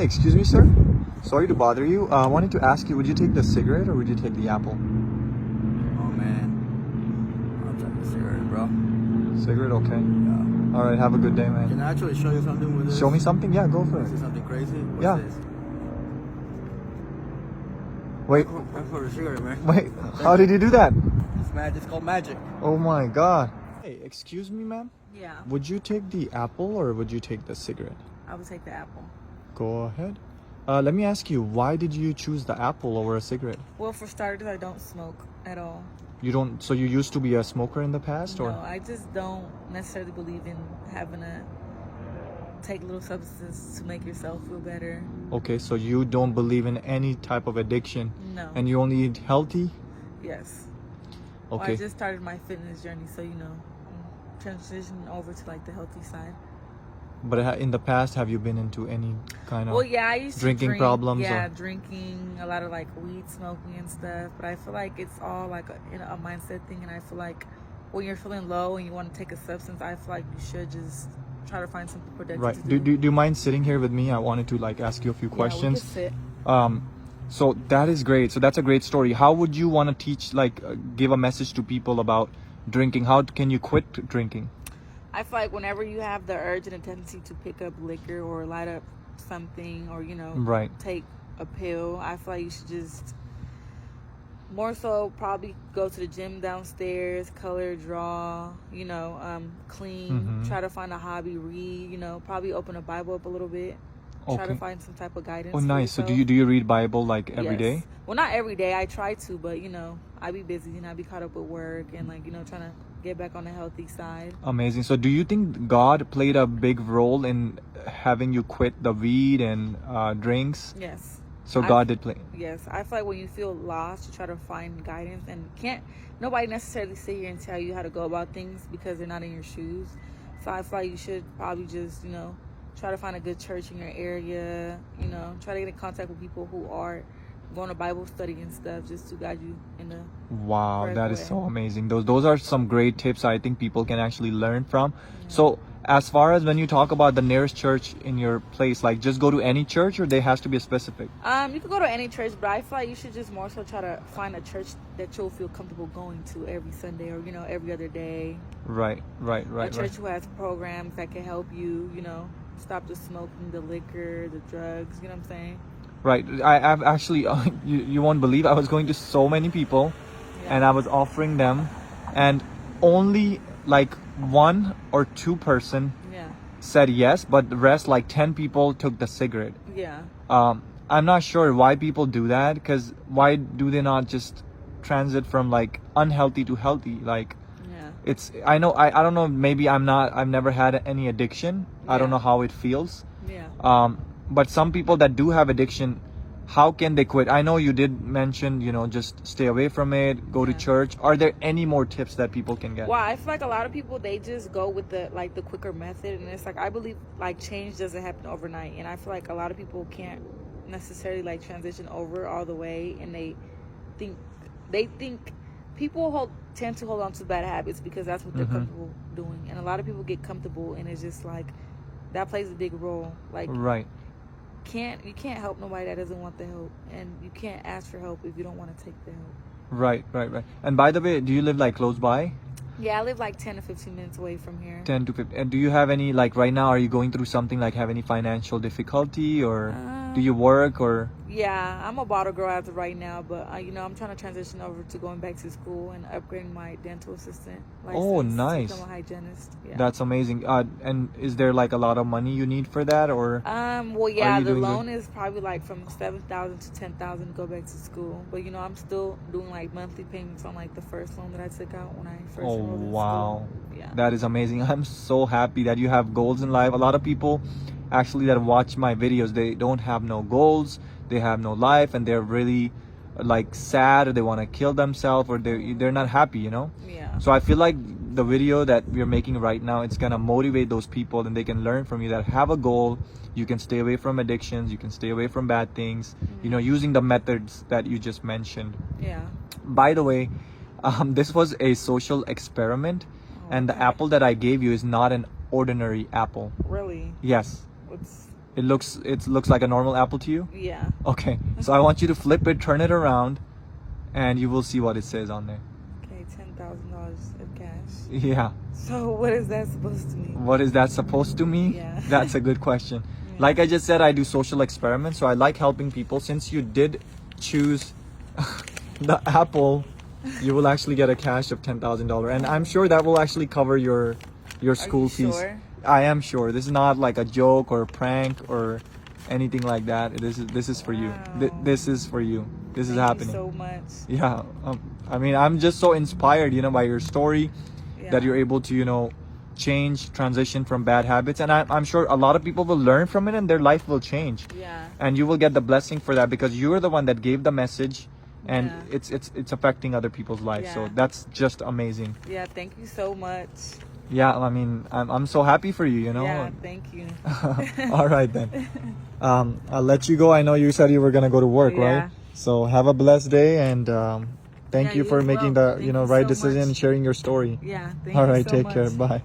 excuse me, sir. Sorry to bother you. I wanted to ask you, would you take the cigarette or would you take the apple? Oh man, I'll take the cigarette, bro. Cigarette, okay. Yeah. All right, have a good day, man. Can I actually show you something with this? Show me something? Yeah, go for This it. is something crazy? What's Yeah. this? Wait, That's for the cigarette, man. wait, how did you do that? It's magic. It's called magic. Oh my god. Hey, excuse me, ma'am. Yeah, Would you take the apple or would you take the cigarette? I would take the apple. Go ahead. Let me ask you, why did you choose the apple over a cigarette? Well, for starters, I don't smoke at all. You don't, so you used to be a smoker in the past, or? No, I just don't necessarily believe in having to take little substances to make yourself feel better. Okay, so you don't believe in any type of addiction, No. and you only eat healthy? Yes. Well, Okay. I just started my fitness journey, so transitioning over to like the healthy side. But in the past, have you been into any kind of Well, yeah, I used drinking to drink, problems? Yeah, or? drinking, a lot of like weed smoking and stuff. But I feel like it's all like a mindset thing, and I feel like when you're feeling low and you want to take a substance, I feel like you should just try to find something productive. Right. To Do you mind sitting here with me? I wanted to like ask you a few questions. Yeah, we can sit. So that is great. So that's a great story. How would you want to teach, like, give a message to people about drinking? How can you quit drinking? I feel like whenever you have the urge and the tendency to pick up liquor or light up something or, Right. take a pill, I feel like you should just more so probably go to the gym downstairs, color, draw, clean, Mhm. try to find a hobby, read, probably open a Bible up a little bit. Try to Okay. find some type of guidance. Oh, for nice. So yourself. do you read Bible like every day? Yes. Well, not every day. I try to, but I be busy and I be caught up with work and trying to get back on the healthy side. Amazing. So do you think God played a big role in having you quit the weed and drinks? Yes. So God did play. Yes. I feel like when you feel lost, you try to find guidance and nobody necessarily sit here and tell you how to go about things because they're not in your shoes. So I feel like you should probably just, try to find a good church in your area, try to get in contact with people who are going to Bible study and stuff just to guide you in the Wow, correct that is way. so amazing. Those are some great tips I think people can actually learn from. So as far as when you talk about the nearest church in your place, like just go to any church or there has to be a specific? You can go to any church, but I feel like you should just more so try to find a church that you'll feel comfortable going to every Sunday or, every other day. Right. A church who has programs that can help you, stop the smoking, the liquor, the drugs, you know what I'm saying? Right. I've actually, you won't believe, I was going to so many people and I was offering them, and only like 1 or 2 person Yeah. said yes, but the rest, like 10 people, took the cigarette. Yeah. I'm not sure why people do that, because why do they not just transit from like unhealthy to healthy? Like, Yeah. I don't know, maybe I've never had any addiction. I don't Yeah. know how it feels. Yeah. But some people that do have addiction, how can they quit? I know you did mention, just stay away from it, go to Yeah. church. Are there any more tips that people can get? Well, I feel like a lot of people, they just go with the quicker method, and it's like I believe like change doesn't happen overnight, and I feel like a lot of people can't necessarily like transition over all the way, and they think people tend to hold on to bad habits because that's what they're comfortable doing, and a lot of people get comfortable, and it's just like that plays a big role. Like Right. you can't help nobody that doesn't want the help, and you can't ask for help if you don't want to take the help. Right. And by the way, do you live like close by? Yeah, I live like 10 to 15 minutes away from here. 10 to 15. And do you have any, like right now, are you going through something, like have any financial difficulty, or do you work, or? Yeah, I'm a bottle girl as of right now, but I'm trying to transition over to going back to school and upgrading my dental assistant license. Oh, nice. To become a hygienist. Yeah. That's amazing. And is there like a lot of money you need for that, or? Well, yeah, you the doing loan is probably like from $7,000 to $10,000 to go back to school. But I'm still doing like monthly payments on like the first loan that I took out when I first Oh, enrolled in wow. school. Yeah. That is amazing. I'm so happy that you have goals in life. A lot of people actually that watch my videos, they don't have no goals, they have no life, and they're really like sad, or they want to kill themselves, or they're not happy, Yeah. So I feel like the video that we're making right now, it's gonna motivate those people, and they can learn from you that have a goal. You can stay away from addictions, you can stay away from bad things, using the methods that you just mentioned. Yeah. By the way, this was a social experiment, and the Okay. apple that I gave you is not an ordinary apple. Really? Yes. It looks like a normal apple to you? Yeah. Okay. So I want you to flip it, turn it around, and you will see what it says on there. Okay, $10,000 of cash. Yeah. So what is that supposed to mean? What is that supposed to mean? Yeah. That's a good question. Yeah. Like I just said, I do social experiments, so I like helping people. Since you did choose the apple, you will actually get a cash of $10,000, and I'm sure that will actually cover your school fees. Sure? I am sure. This is not like a joke or a prank or anything like that. This is for you. Wow. This is for you. This is Thank happening. you so much. Yeah. I mean, I'm just so inspired, by your story, that you're able to, change, transition from bad habits. And I'm sure a lot of people will learn from it and their life will change. Yeah. And you will get the blessing for that because you're the one that gave the message, and it's affecting other people's lives. So Yeah. that's just amazing. Yeah, thank you so much. Yeah, I mean, I'm so happy for you, Yeah, thank you. All right then. I'll let you go. I know you said you were gonna go to work, Yeah. right? So have a blessed day, and thank Yeah, you you for as making well. the Thank you right so decision much. and sharing your story. Yeah, thank All you right, so take much. care. Bye.